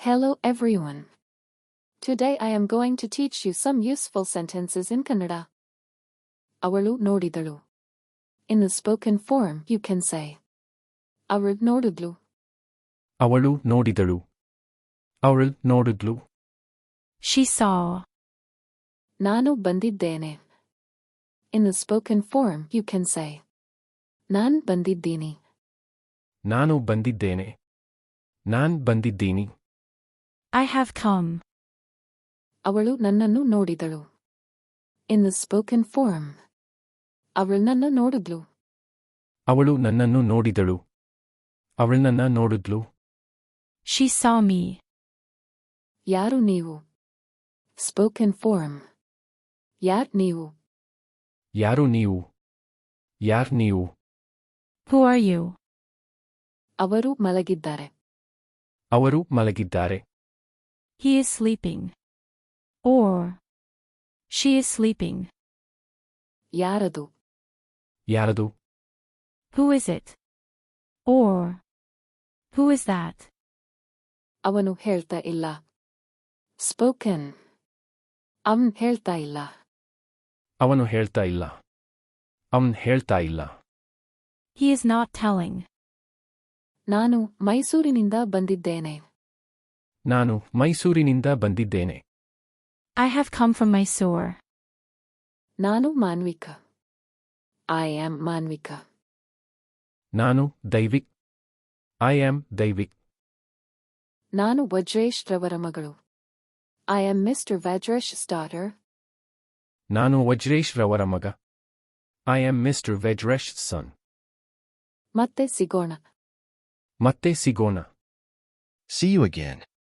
Hello everyone. Today I am going to teach you some useful sentences in Kannada. ಅವಳು ನೋಡಿದಳು. In the spoken form you can say ಅವಳು ನೋಡಿದ್ಲು. ಅವಳು ನೋಡಿದಳು. ಅವಳು ನೋಡಿದ್ಲು. She saw. ನಾನು ಬಂದಿದ್ದೇನೆ. In the spoken form you can say ನಾನ್ ಬಂದಿದ್ದೀನಿ. ನಾನು ಬಂದಿದ್ದೇನೆ. ನಾನ್ ಬಂದಿದ್ದೀನಿ. I have come. ಅವಳು ನನ್ನನ್ನು ನೋಡಿದಳು. In the spoken form ಅವಳು ನನ್ನ ನೋಡಿದ್ಲು. ಅವಳು ನನ್ನನ್ನು ನೋಡಿದಳು. ಅವಳು ನನ್ನ ನೋಡಿದ್ಲು. She saw me. ಯಾರು ನೀವು? Spoken form ಯಾರ್ ನೀವು? ಯಾರು ನೀವು? ಯಾರ್ ನೀವು? Who are you? ಅವರು ಮಲಗಿದ್ದಾರೆ. ಅವರು ಮಲಗಿದ್ದಾರೆ. He is sleeping. Or she is sleeping. ಯಾರದು? ಯಾರದು? Who is it? Or who is that? ಅವನು ಹೇಳ್ತಾ ಇಲ್ಲ. Spoken ಅವನ್ ಹೇಳ್ತಾ ಇಲ್ಲ. ಅವನು ಹೇಳ್ತಾ ಇಲ್ಲ. ಅವನ್ ಹೇಳ್ತಾ ಇಲ್ಲ. He is not telling. ನಾನು ಮೈಸೂರಿನಿಂದ ಬಂದಿದ್ದೇನೆ. ನಾನು ಮೈಸೂರಿನಿಂದ ಬಂದಿದ್ದೇನೆ. I have come from Mysore. ನಾನು ಮಾನ್ವಿಕ. I am ಮಾನ್ವಿಕ. ನಾನು ದೈವಿಕ್. I am Daivik. ನಾನು ವಜ್ರೇಶ್ ರವರ ಮಗಳು. I am Mr. Vajresh's daughter. ನಾನು ವಜ್ರೇಶ್ ರವರ ಮಗ. I am Mr. Vajresh's son. ಮತ್ತೆ ಸಿಗೋಣ. ಮತ್ತೆ ಸಿಗೋಣ. See you again.